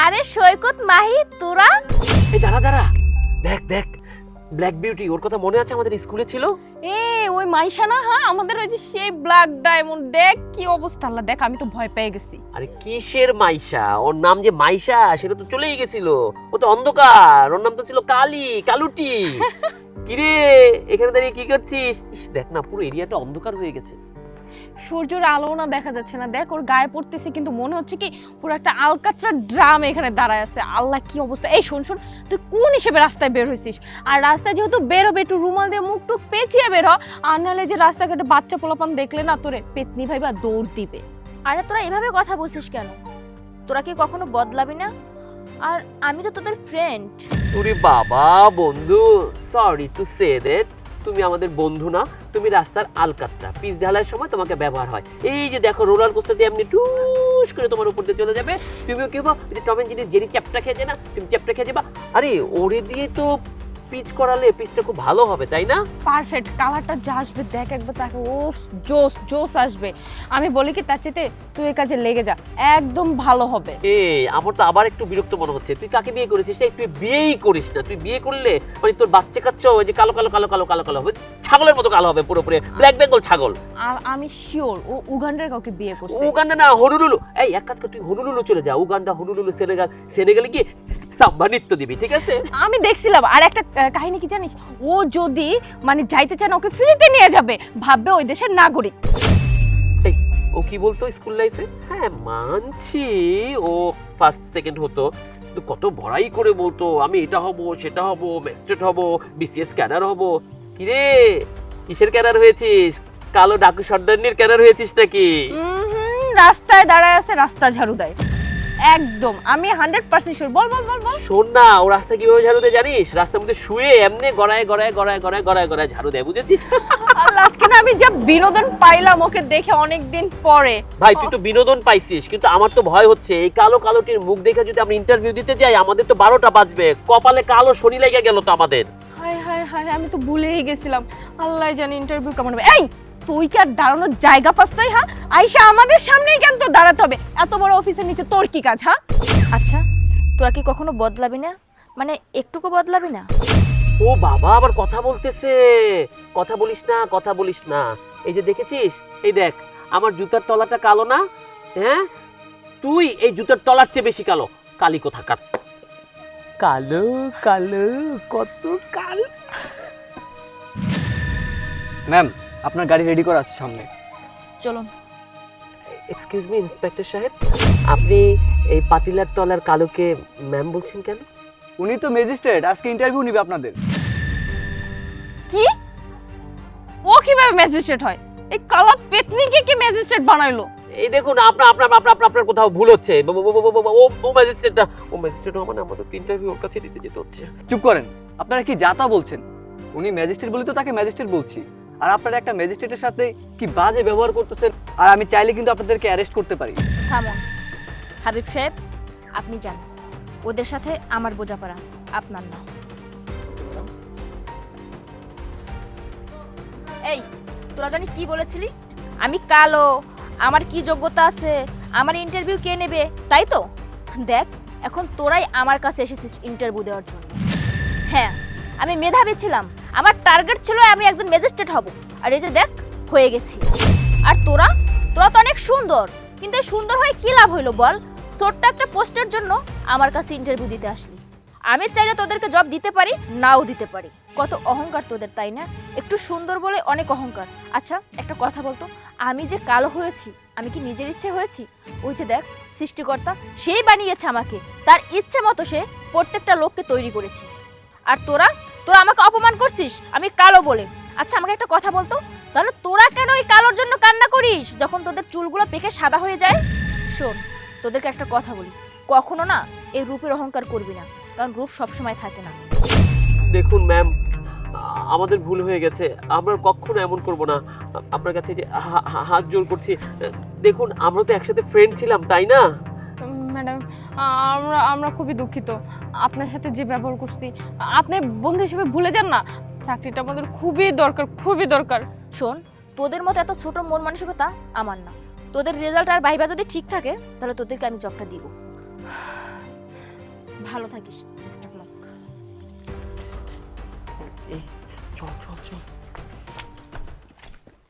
আরে সৈকত, মাহি, তোরা? এই দাঁড়া দাঁড়া, দেখ দেখ, ব্ল্যাক বিউটি, ওর কথা মনে আছে? আমাদের স্কুলে ছিল। ওই মাইশা না? হ্যাঁ, আমাদের ওই যে সেই ব্ল্যাক ডায়মন্ড। দেখ কি অবস্থা, আল্লাহ দেখ, আমি তো ভয় পেয়ে গেছি। আরে কিসের মাইশা? ওর নাম যে মাইশা সেটা তো চলেই গেছিল। ও তো অন্ধকার, ওর নাম তো ছিল কালি, কালুটি। কিরে এখানে দাঁড়িয়ে কি করছিস? ইস দেখ না, পুরো এরিয়াটা অন্ধকার হয়ে গেছে। সূর্যের আলো না দেখা যাচ্ছে না, দেখ ওর গায়ে পড়তেছে, কিন্তু মনে হচ্ছে কি পুরো একটা আলকাতরা ড্রাম এখানে দাঁড়ায় আছে। আল্লাহ কি অবস্থা। এই শোন শোন, তুই কোন হিসেবে রাস্তায় বের হইছিস? আর রাস্তায় যেহেতু বেরোবে, একটু রুমাল দিয়ে মুখ টুক পেঁচিয়ে বের হ, আর নাহলে যে রাস্তাঘাটে বাচ্চা পোলাপান দেখলে না তোরে পেতনি ভাইবা দৌড় দিবে। আরে তোরা এভাবে কথা বলছিস কেন? তোরা কি কখনো বদলাবি না? আর আমি তো তোদের ফ্রেন্ড। ওরে বাবা বন্ধু, সরি টু সে দ্যাট, তুমি আমাদের বন্ধু না, তুমি রাস্তার আলকাতরা। পিচ ঢালার সময় তোমাকে ব্যবহার হয়। এই যে দেখো, রোলার কোস্টার দিয়ে এমনি টুস করে তোমার উপর দিয়ে চলে যাবে। তুমিও কেউ যে টম এন্ড জেরি চ্যাপটা খেয়ে যায় না, তুমি চ্যাপটা খেয়ে যাবা। আরে ওরে দিয়ে তো পিচ করালে পিচটা খুব ভালো হবে, তাই না? পারফেক্ট, কালারটা যা আসবে দেখ একবার, তাকে ও জোস জোস আসবে। আমি বলি কি, তার চেয়ে তুই এই কাজে লেগে যা, একদম ভালো হবে। আমার তো আবার একটু বিরক্ত মনে হচ্ছে। তুই কাকে বিয়ে করেছিস? তুই বিয়েই করিস না। তুই বিয়ে করলে মানে তোর বাচ্চা কাচ্চা ওই যে কালো কালো কালো কালো কালো কালো হবে, ছাগলের মতো কালো হবে, পুরোপুরি ব্ল্যাক বেঙ্গল ছাগল। আর আমি শিওর ও উগান্ডার কাউকে বিয়ে করছে। উগান্ডা না, হনুলুলু। এই এক কাজ কর, তুই হনুলুলু চলে যা। Uganda, Honolulu, Senegal. সেনেগালে গিয়ে সাম্বা নৃত্য দিবি, ঠিক আছে? আমি দেখছিলাম। আর একটা কাহিনী কি জানিস, ও যদি মানে যাইতে চায় না, ওকে ফ্রিতে নিয়ে যাবে, ভাববে ওই দেশের নাগরিক। এই ও কি বলতো স্কুল লাইফে? হ্যাঁ মানছি, ও ফার্স্ট সেকেন্ড হতো, কিন্তু কত বড়াই করে বলতো আমি এটা হব, সেটা হব, ম্যাজিস্ট্রেট হব, বিসিএস ক্যাডার হব। কিরে কিসের ক্যাডার হয়েছিস? কালো ডাকু সর্দারনির ক্যাডার হয়েছিস নাকি? রাস্তায় দাঁড়ায় আছে, রাস্তা ঝাড়ু দেয়। একদম আমি 100% শিওর। বল বল বল বল। শোন না, ও রাস্তা কিভাবে ঝাড়ু দেয় জানিস? রাস্তার মধ্যে শুয়ে এমনি গড়ায় গড়ায় গড়ায় গড়ায় গড়ায় গড়ায় ঝাড়ু দেয়, বুঝেছিস? আল্লাহ, আজকে না আমি যা বিনোদন পাইলাম ওকে দেখে অনেক দিন পরে। ভাই তুই তো বিনোদন পাইছিস, কিন্তু আমার তো ভয় হচ্ছে এই কালো কালোটির মুখ দেখে যদি আমরা ইন্টারভিউ দিতে যাই, আমাদের তো 12টা বাজবে। কপালে কালো শনি লেগে গেল তো আমাদের। হায় হায় হায়, আমি তো ভুলেই গেছিলাম। আল্লাহ জানি ইন্টারভিউ কেমন হবে। এই তুই কি আর দাঁড়ানোর জায়গা পাস নাই? হ্যাঁ, আইসা আমাদের সামনেই কেন তো দাঁড়াতে হবে? এত বড় অফিসের নিচে তোর কি কাজ? হ্যাঁ আচ্ছা, তোরা কি কখনো বদলাবি না? মানে একটুকু বদলাবি না? ও বাবা আবার কথা বলতেছে। কথা বলিস না, কথা বলিস না। এই যে দেখেছিস, এই দেখ আমার জুতার তলাটা কালো না? হ্যাঁ, তুই এই জুতার তলার চেয়ে বেশি কালো। কালি কোথাকার। কালো কালো কত কাল। ম্যাম, আপনার গাড়ি রেডি করা আছে সামনে। চলুন। এক্সকিউজ মি ইন্সপেক্টর সাহেব, আপনি এই পাতিলার তলার কালোকে ম্যাম বলছেন কেন? উনি তো ম্যাজিস্ট্রেট, আজকে ইন্টারভিউ নিবে আপনাদের। কি? ও কিভাবে ম্যাজিস্ট্রেট হয়? এই কালা পেতনিকে কি ম্যাজিস্ট্রেট বানাইলো? এই দেখুন, আপনার কোথাও ভুল হচ্ছে। ও ম্যাজিস্ট্রেটটা, ও ম্যাজিস্ট্রেট মানে আমাদের ইন্টারভিউ ওর কাছে দিতে যেতে হচ্ছে। চুপ করেন, আপনারা কি যা তা বলছেন? উনি ম্যাজিস্ট্রেট বলে তো তাকে ম্যাজিস্ট্রেট বলছি, আর আপনারা একটা ম্যাজিস্ট্রেটের সাথে কি বাজে ব্যবহার করতেছেন। আর আমি চাইলে কিন্তু আপনাদেরকে অ্যারেস্ট করতে পারি। থামুন হাবিব সাহেব, আপনি যান। ওদের সাথে আমার বোঝাপড়া, আপনার না। এই তোরা জানি কি বলেছিলি? আমি কালো, আমার কি যোগ্যতা আছে, আমার ইন্টারভিউ কে নেবে, তাই তো? দেখ এখন তোরাই আমার কাছে এসেছিস ইন্টারভিউ দেওয়ার জন্য। হ্যাঁ, আমি মেধাবী ছিলাম, আমার টার্গেট ছিল আমি একজন ম্যাজিস্ট্রেট হব, আর এই যে দেখ হয়ে গেছি। আর তোরা তোরা তো অনেক সুন্দর, কিন্তু এই সুন্দর হয়ে কি লাভ হইলো বল? ছোট্ট একটা পোস্টের জন্য আমার কাছে ইন্টারভিউ দিতে আসলি। আমি চাইলে তোদেরকে জব দিতে পারি, নাও দিতে পারি। কত অহংকার তোদের, তাই না? একটু সুন্দর বলে অনেক অহংকার। আচ্ছা একটা কথা বলতো, আমি যে কালো হয়েছি আমি কি নিজের ইচ্ছে হয়েছি? ওই যে দেখ সৃষ্টিকর্তা সেই বানিয়েছে আমাকে, তার ইচ্ছে মতো সে প্রত্যেকটা লোককে তৈরি করেছে। আর তোরা তোরা আমাকে অপমান করছিস আমি কালো বলে। আচ্ছা আমাকে একটা কথা বলতো, তাহলে তোরা কেন এই কালোর জন্য কান্না করিস যখন তোদের চুলগুলো পেকে সাদা হয়ে যায়? শোন, তোদেরকে একটা কথা বলি, কখনো না এই রূপের অহংকার করবি না, কারণ রূপ সবসময় থাকে না। দেখুন ম্যাম, আমাদের ভুল হয়ে গেছে, আমরা কখনো এমন করব না। আপনার কাছে যে হাত জোর করছি, দেখুন আমরা তো একসাথে ফ্রেন্ড ছিলাম, তাই না? ম্যাডাম, আমরা খুবই দুঃখিত আপনার সাথে যে ব্যবহার করছি। আপনি বন্ধু হিসেবে ভুলে যান না, চাকরিটা আমাদের খুবই দরকার, খুবই দরকার। শোন, তোদের মতো এত ছোট মন মানসিকতা আমার না। তোদের রেজাল্ট আর ভাইবা যদি ঠিক থাকে তাহলে তোদেরকে আমি জবটা দিব। ভালো থাকিস, বেস্ট অফ লাক। এই চল চল চল